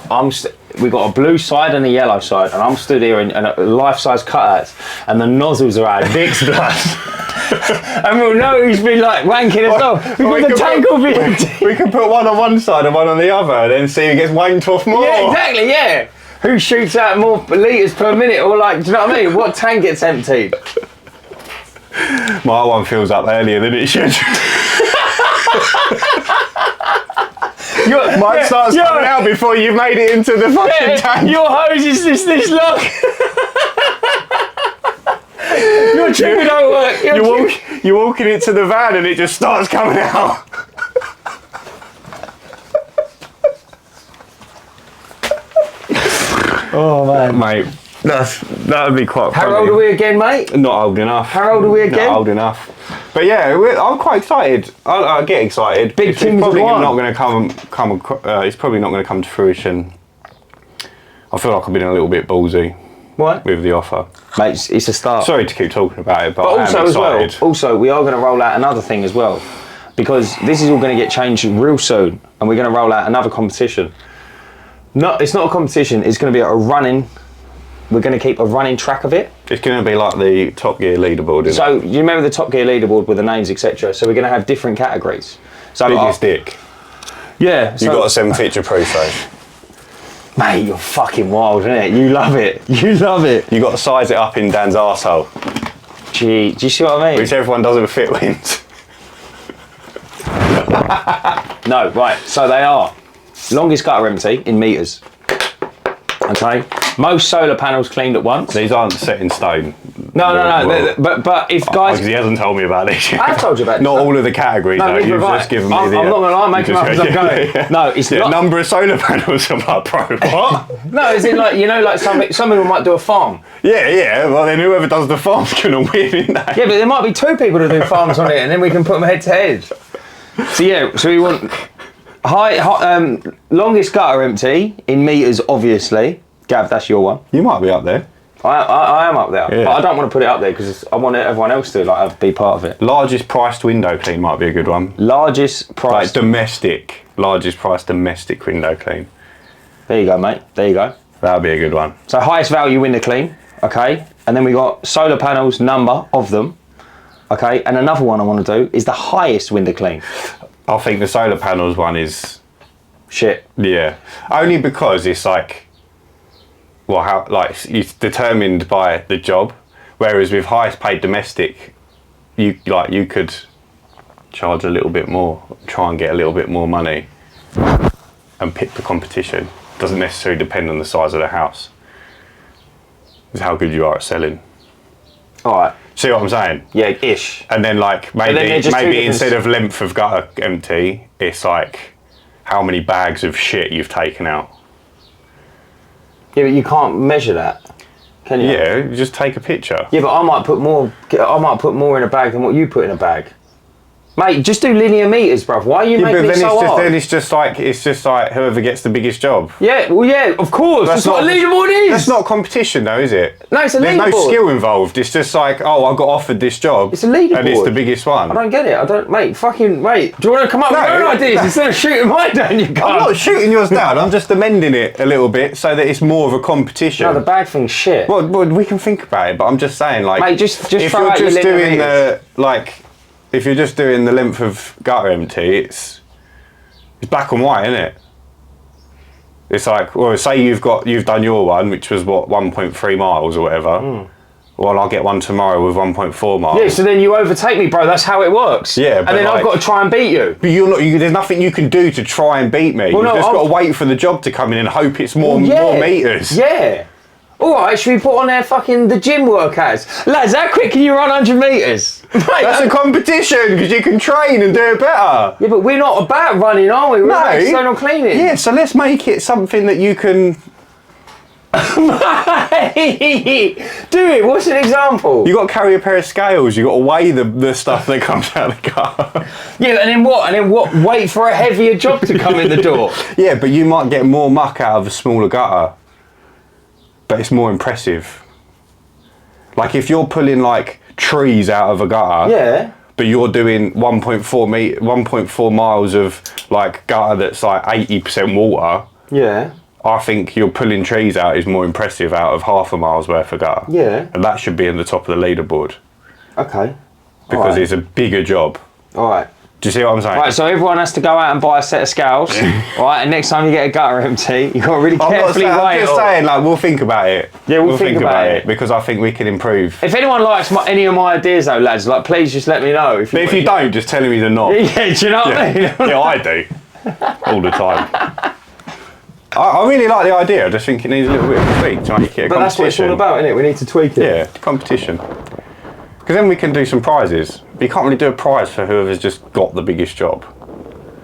we've got a blue side and a yellow side, and I'm stood here in life-size cutouts, and the nozzles are out of Dick's blood. And we'll know who's been like wanking us off. We've got the tank will be empty. We can put one on one side and one on the other, and then see who gets wanked off more. Yeah, exactly, yeah. Who shoots out more litres per minute, or like, do you know what I mean? What tank gets emptied? My one fills up earlier than it should. Mine starts coming out before you've made it into the fucking tank. Your hose is this long. Your trigger don't work. You're walking into the van and it just starts coming out. Oh man. Mate, that would be quite funny. How old are we again, mate? Not old enough. How old are we again? Not old enough. But yeah, I'm quite excited. I get excited. Big it's things probably of one. not going to it's probably not going to come to fruition. I feel like I've been a little bit ballsy What? with the offer. Mate, it's a start. Sorry to keep talking about it, but But I am also as well, excited. also we are going to roll out another thing as well, because this is all going to get changed real soon, and we're going to roll out another competition. No, it's not a competition. It's going to be a running. We're going to keep a running track of it. It's going to be like the Top Gear leaderboard, isn't So you remember the Top Gear leaderboard with the names, etc. So we're going to have different categories. So it? Biggest dick. yeah, You've got to send picture proof though. mate, you're fucking wild, isn't it? You love it. You love it. You've got to size it up in Dan's arsehole. Gee, do you see what I mean? Whichever one doesn't fit wins. No, right. So they are longest gutter empty in meters. Okay. Most solar panels cleaned at once. These aren't set in stone. No. Well, But if guys, because he hasn't told me about this. I've told you about this. Not all of the categories though. neither You've have I. just given me I'm the. not gonna lie, I'm making you've up just- as I'm going. No, it's yeah, not. number of solar panels. I'm like, bro, what? No, is it like, you know, like some people might do a farm. yeah. Well, then whoever does the farm's gonna win, isn't they? Yeah, but there might be two people to do farms on it, and then we can put them head to head. So yeah, so we want longest gutter empty in meters, obviously. Gav, that's your one. You might be up there. I am up there, Yeah. but I don't want to put it up there because I want everyone else to like be part of it. Largest priced window clean might be a good one. Largest price. Like domestic. Largest priced domestic window clean. There you go, mate. There you go. That'd be a good one. So highest value window clean, okay, and then we got solar panels, number of them, okay, and another one I want to do is the highest window clean. I think the solar panels one is Shit. yeah. Only because it's like, well, how like it's determined by the job, whereas with highest paid domestic, you could charge a little bit more, try and get a little bit more money, and pick the competition. Doesn't necessarily depend on the size of the house. It's how good you are at selling. All right. See what I'm saying? Yeah, ish. And then like then they're maybe just two different instead of length of gutter empty, it's like how many bags of shit you've taken out. Yeah, but you can't measure that, can you? Yeah, you just take a picture. Yeah, but I might put more in a bag than what you put in a bag. Mate, just do linear meters, bruv. Why are you making it so hard? Then it's just like whoever gets the biggest job. Yeah, well, yeah, of course. That's what a leaderboard is. That's not competition, though, is it? No, it's a There's leaderboard. no skill involved. It's just like, oh, I got offered this job. It's a leaderboard. And it's the biggest one. I don't get it. Mate, do you want to come up with your own ideas instead of shooting mine down? You I'm can't. not shooting yours down. I'm just amending it a little bit so that it's more of a competition. No, the bag thing's shit. Well, we can think about it, but I'm just saying, like, Mate, just if throw you're out your just linear doing meters. if you're just doing the length of gutter empty, it's black and white, isn't it? It's like, well, say you've done your one, which was what 1.3 miles or whatever. Well, well, I'll get one tomorrow with 1.4 miles. Yeah, so then you overtake me, bro. That's how it works. Yeah, and but then I've like- got to try and beat you. But there's nothing you can do to try and beat me. Well, You've no, just got to wait for the job to come in and hope it's more meters. Yeah. All right, should we put on there fucking the gym workouts? Lads, how quick can you run 100 metres? That's a competition because you can train and do it better. Yeah, but we're not about running, are we? We're about external cleaning. Yeah, so let's make it something that you can... Do it. What's an example? You got to carry a pair of scales. You got to weigh the stuff that comes out of the car. Yeah, and then what? And then what? Wait for a heavier job to come in the door. Yeah, but you might get more muck out of a smaller gutter. But it's more impressive. Like if you're pulling like trees out of a gutter. Yeah. But you're doing 1.4 miles of like gutter that's like 80% water. Yeah. I think you're pulling trees out is more impressive out of half a mile's worth of gutter. Yeah. And that should be in the top of the leaderboard. Okay. Because it's a bigger job. All right. Do you see what I'm saying? Right, so everyone has to go out and buy a set of scales. All right, and next time you get a gutter empty, you've got to really carefully weigh it. I'm just saying, like, we'll think about it. Yeah, we'll think about it. Because I think we can improve. If anyone likes any of my ideas, though, lads, like, please just let me know. But if you don't, just tell me they're not. Yeah, do you know what I mean? Yeah, I do. All the time. I really like the idea. I just think it needs a little bit of a tweak to make it a competition. But that's what it's all about, isn't it? We need to tweak it. Yeah, competition. Because then we can do some prizes. But you can't really do a prize for whoever's just got the biggest job.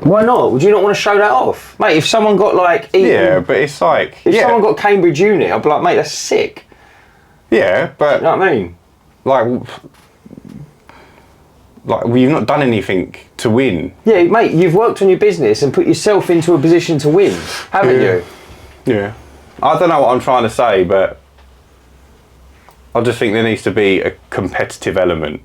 Why not? Would you not want to show that off? Mate, if someone got like... Yeah, but it's like... If someone got Cambridge Uni, I'd be like, mate, that's sick. Yeah, but... You know what I mean? Like, well, you've not done anything to win. Yeah, mate, you've worked on your business and put yourself into a position to win, haven't you? Yeah. I don't know what I'm trying to say, but I just think there needs to be a competitive element.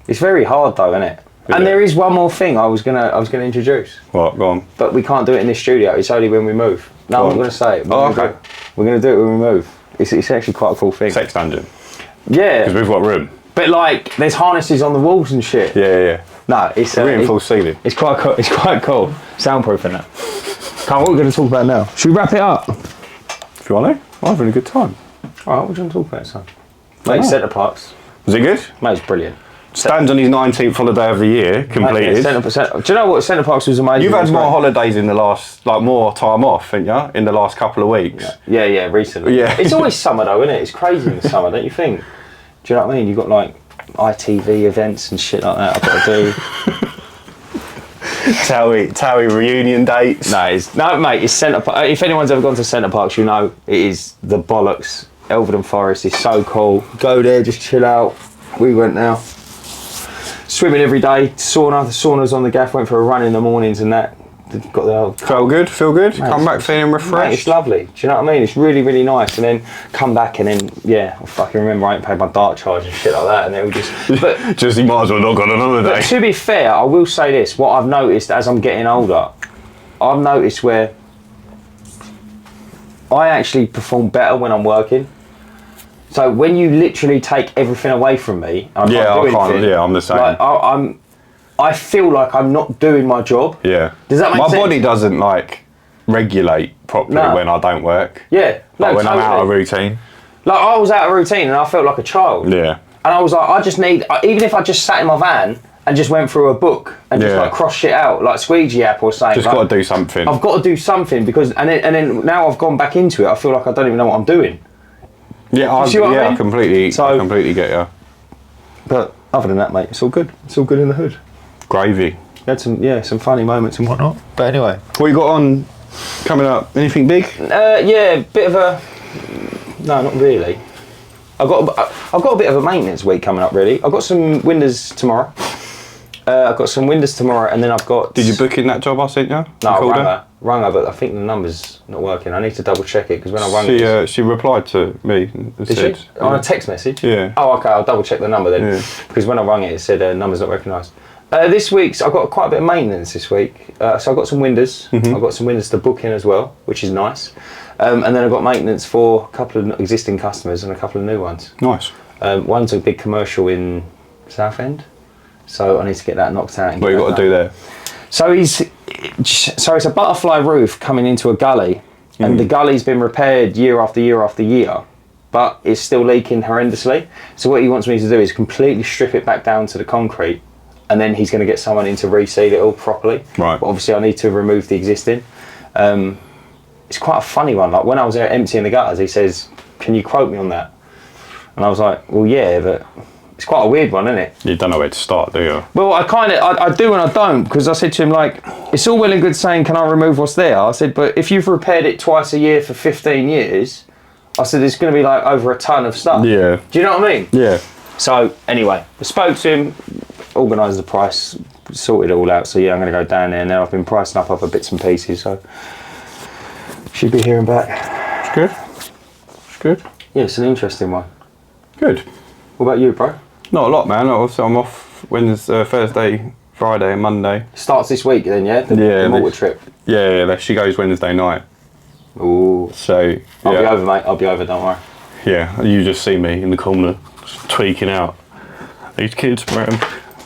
It's very hard though, isn't it? And there is one more thing I was gonna introduce. What? Go on. But we can't do it in this studio. It's only when we move. No, I'm gonna say it. We're gonna do it when we move. It's actually quite a cool thing. Sex dungeon. Yeah. Because we've got room. But like, there's harnesses on the walls and shit. Yeah. No, it's reinforced ceiling. It's quite cool. It's quite cool. Soundproof in that. Come on, what are we going to talk about now? Should we wrap it up? If you want to, I'm having a good time. All right, what do you want to talk about, son? Mate, centre parks. Was it good? Mate, it's brilliant. Stands on his 19th holiday of the year, completed. Mate, do you know what? Centre parks was amazing. You've had more holidays in the last, like more time off, haven't you? In the last couple of weeks. Yeah, recently. Yeah. It's always summer though, isn't it? It's crazy in the summer, don't you think? Do you know what I mean? You've got like ITV events and shit like that I've got to do. Towie reunion dates. No, mate, it's Centre Park. If anyone's ever gone to Centre Parks, you know it is the bollocks. Elvedon Forest is so cool. Go there, just chill out. We went now. Swimming every day, sauna. The sauna's on the gaff. Went for a run in the mornings and that. Got the old... Feel good? Mate, come back feeling refreshed? Mate, it's lovely. Do you know what I mean? It's really, really nice. And then come back and then, yeah, I fucking remember I ain't paid my dart charge and shit like that. And then we just... But, just you might as well not go on another day. But to be fair, I will say this. What I've noticed as I'm getting older, I've noticed where I actually perform better when I'm working. So when you literally take everything away from me, I'm the same. Like, I feel like I'm not doing my job. Yeah. Does that make sense? My body doesn't like regulate properly when I don't work. Yeah. Like when I'm out of routine. Like I was out of routine and I felt like a child. Yeah. And I was like, I just need, even if I just sat in my van and just went through a book and just like cross shit out, like Squeegee app or something. Just like, got to do something. I've got to do something because, and then now I've gone back into it, I feel like I don't even know what I'm doing. Yeah, I mean? I completely get you. But other than that, mate, it's all good. It's all good in the hood. Gravy. Had some funny moments and whatnot. But anyway, what you got on coming up? Anything big? Yeah, bit of a. No, not really. I've got a bit of a maintenance week coming up. Really, I've got some windows tomorrow. I've got some windows tomorrow, and then I've got. Did you book in that job I sent you? No, I rang her, but I think the number's not working. I need to double check it because when I rang she replied to me. Did she? On a text message? Yeah. Oh, okay. I'll double check the number then because when I rang it, it said number's not recognised. This week's I've got quite a bit of maintenance this week. So I've got some windows. Mm-hmm. I've got some windows to book in as well, which is nice. And then I've got maintenance for a couple of existing customers and a couple of new ones. Nice. One's a big commercial in Southend, so I need to get that knocked out. What you got to do there? So it's a butterfly roof coming into a gully, and the gully's been repaired year after year after year. but it's still leaking horrendously. So what he wants me to do is completely strip it back down to the concrete, and then he's going to get someone in to reseal it all properly. Right. But obviously I need to remove the existing. It's quite a funny one. Like when I was there emptying the gutters, he says, "Can you quote me on that?" And I was like, "Well, yeah, but it's quite a weird one, isn't it?" You don't know where to start, do you? Well, I do and I don't, because I said to him, like, it's all well and good saying, "Can I remove what's there?" I said, but if you've repaired it twice a year for 15 years, I said, it's going to be like over a ton of stuff. Yeah. Do you know what I mean? Yeah. So anyway, I spoke to him, organised the price, sorted it all out. So yeah, I'm going to go down there now. I've been pricing up other bits and pieces, so should be hearing back. It's good. It's good. Yeah, it's an interesting one. Good. What about you, bro? Not a lot, man. Also, I'm off Wednesday, Thursday, Friday, and Monday. Starts this week then, yeah? The Malta trip. Yeah, she goes Wednesday night. Ooh. So I'll be over, mate. I'll be over, don't worry. Yeah, you just see me in the corner, just tweaking out. These kids, man,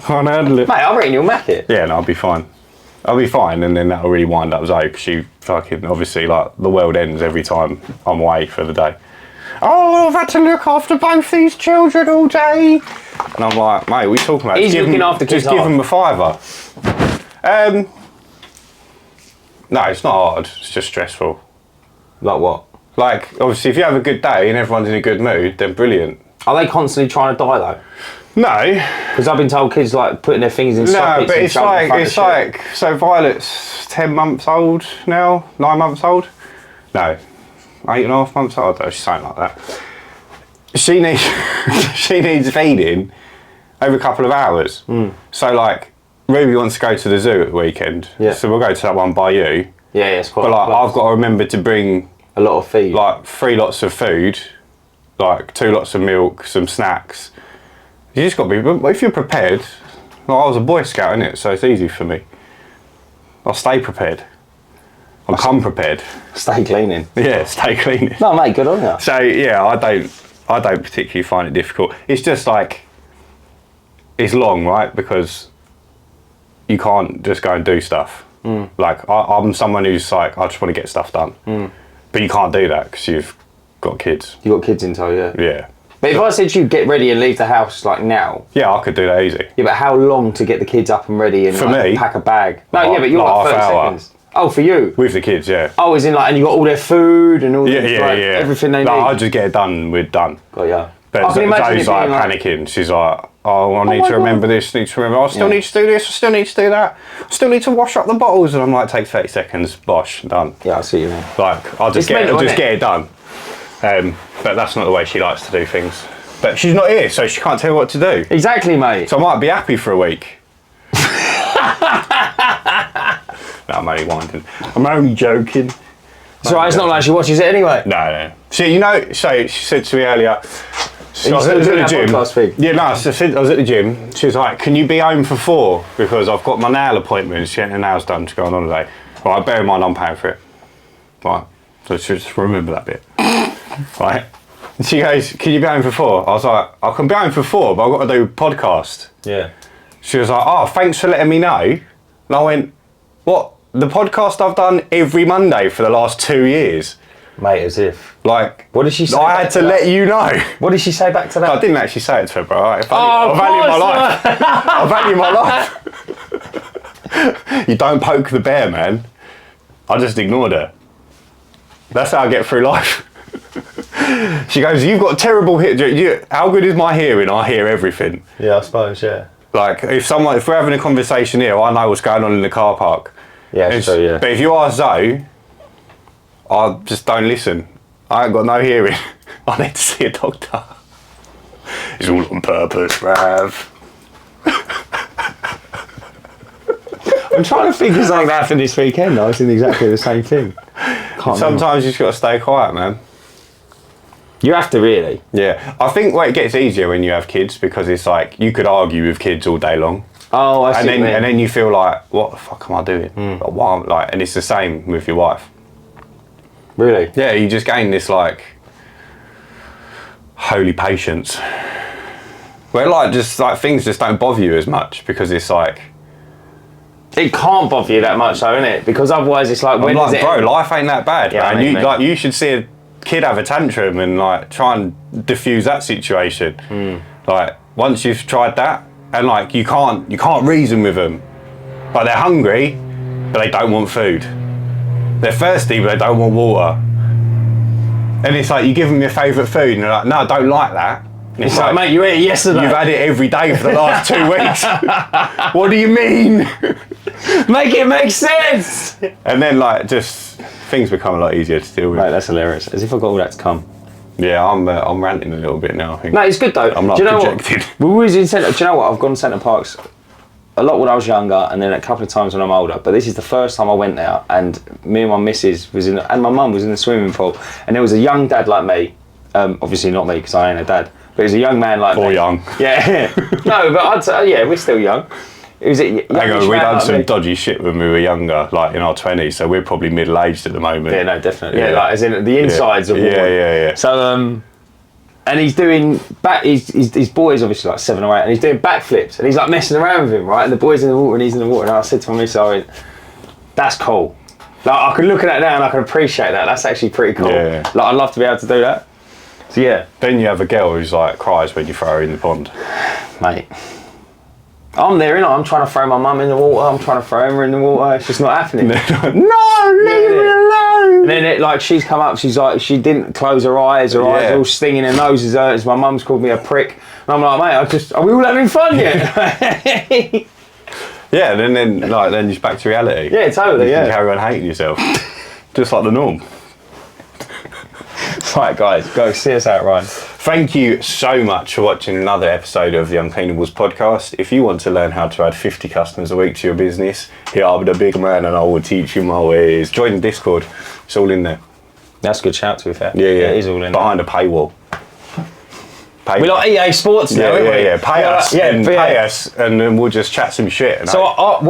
can't handle it. Mate, I reckon you'll make it. Yeah, no, I'll be fine. I'll be fine, and then that'll really wind up Zoe, because she fucking, obviously, like, the world ends every time I'm away for the day. Oh, I've had to look after both these children all day. And I'm like, mate, what are you talking about? He's looking after kids. Just give them a £5. No, it's not hard. It's just stressful. Like what? Like, obviously, if you have a good day and everyone's in a good mood, then brilliant. Are they constantly trying to die though? No. Because I've been told kids like putting their fingers in sockets. No, but it's like, so Violet's 10 months old now, 9 months old. No, 8.5 months old. She's something like that. She needs feeding every couple of hours. So like, Ruby wants to go to the zoo at the weekend. Yeah. So we'll go to that one by you. Yeah, it's quite. But like, I've got to remember to bring a lot of feed. like 3 lots of food, like 2 lots of milk, some snacks. You just got to be. But if you're prepared, well, I was a Boy Scout, innit? So it's easy for me. I'll stay prepared. I'll come prepared. Stay cleaning. Yeah, stay cleaning. No, mate, good on you. So yeah, I don't particularly find it difficult. It's just like, it's long, right? Because you can't just go and do stuff. Like I'm someone who's like, I just want to get stuff done. But you can't do that because you've got kids. You got kids in tow, yeah. Yeah. But if I said to you get ready and leave the house like now. Yeah, I could do that easy. Yeah, but how long to get the kids up and ready and for like, me, pack a bag? No, yeah, but you're like 30 seconds. Oh, for you? With the kids, yeah. Oh, as in like, and you got all their food and all Yeah, everything they need? No, I just get it done, we're done. Got ya. But Zoe's like panicking. She's like, oh, I need to remember this, need to remember, I still need to do this, I still need to do that, I still need to wash up the bottles. And I'm like, take 30 seconds, bosh, done. Yeah, I see you mean. Like, I'll just get it done. But that's not the way she likes to do things. But she's not here, so she can't tell you what to do. Exactly, mate. So I might be happy for a week. No, I'm only winding. I'm only joking. It's alright, it's not like she watches it anyway. No. See, you know, so she said to me earlier, so I was still at doing the that gym. podcast thing? Yeah, no, I was at the gym. She was like, can you be home for 4? Because I've got my nail appointment. She had her nails done to go on holiday. Right, bear in mind I'm paying for it. Right, so just remember that bit. Right. And she goes, can you be home for 4? I was like, I can be home for 4, but I've got to do a podcast. Yeah. She was like, oh, thanks for letting me know. And I went, what? The podcast I've done every Monday for the last 2 years. Mate, as if. Like, what did she say? I had to let you know. What did she say back to that? I didn't actually say it to her, bro. I value my life. I value my life. You don't poke the bear, man. I just ignored her. That's how I get through life. She goes, you've got terrible hearing. How good is my hearing? I hear everything. Yeah, I suppose, yeah. Like, if we're having a conversation here, I know what's going on in the car park. Yeah, so yeah. But if you ask Zoe, I just don't listen. I ain't got no hearing. I need to see a doctor. It's all on purpose, bruv. I'm trying to think of something that happened this weekend. I was in exactly the same thing. Sometimes you just got to stay quiet, man. You have to, really. Yeah. I think it gets easier when you have kids, because it's like, you could argue with kids all day long. Oh, I see. And then you feel like, what the fuck am I doing? And it's the same with your wife. Really? Yeah, you just gain this like holy patience, where things just don't bother you as much, because it's like, it can't bother you that much though, innit? Because otherwise it's like, when I'm is like, it? bro, life ain't that bad, Yeah, man. You should see kid have a tantrum and like try and diffuse that situation. Like once you've tried that, and like you can't reason with them. Like they're hungry, but they don't want food. They're thirsty, but they don't want water. And it's like you give them your favourite food, and they're like, no, I don't like that. And It's like, mate, you ate it yesterday. You've had it every day for the last 2 weeks. What do you mean? Make it make sense. And then like just things become a lot easier to deal with. Mate, that's hilarious. As if I got all that to come. Yeah, I'm ranting a little bit now. I think. No, it's good though. I'm not do you know projected. What? We always in centre. Do you know what? I've gone to Centre Parks a lot when I was younger, and then a couple of times when I'm older. But this is the first time I went there, and me and my missus was in, and my mum was in the swimming pool, and there was a young dad like me. Obviously not me because I ain't a dad, but he was a young man like me. Or young. Yeah. No, but I'd say yeah, we're still young. It was a Hang on, we done like some me. dodgy shit when we were younger, like in our 20s. So we're probably middle aged at the moment. Yeah, no, definitely. Yeah, like as in the insides of water. Yeah. So and he's doing his boy's obviously like 7 or 8, and he's doing backflips, and he's like messing around with him, right? And the boy's in the water and he's in the water, and I said to my missus, I went, that's cool. Like I can look at that now and I can appreciate that. That's actually pretty cool. Yeah. Like I'd love to be able to do that. So yeah. Then you have a girl who's like cries when you throw her in the pond. Mate. I'm there, innit? I'm trying to throw my mum in the water, I'm trying to throw her in the water, it's just not happening. No, leave me alone. And then like she's come up, she's like, she didn't close her eyes, her eyes are all stinging, her nose is hurting. My mum's called me a prick. And I'm like, mate, are we all having fun yet? Yeah, and then it's back to reality. Yeah, totally, You yeah. can carry on hating yourself. Just like the norm. Right, guys, go see us out, Ryan. Thank you so much for watching another episode of the Uncleanables Podcast. If you want to learn how to add 50 customers a week to your business, here I'm the big man and I will teach you my ways. Join the Discord. It's all in there. That's a good shout, to be fair. Yeah. It is all in Behind a paywall. We like EA Sports now, Yeah. Pay us and then we'll just chat some shit. And So what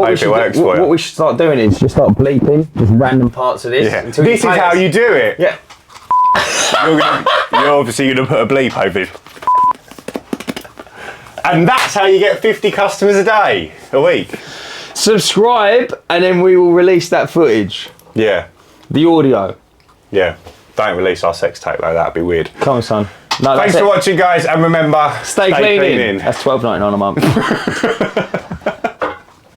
we should start doing is just start bleeping just random parts of this. Yeah. Until This is how you do it. Yeah. You're obviously going to put a bleep over it. And that's how you get 50 customers a week. Subscribe, and then we will release that footage. Yeah. The audio. Yeah. Don't release our sex tape like that. That'd be weird. Come on, son. No, Thanks for watching, guys, and remember, Stay cleaning. That's $12.99 a month.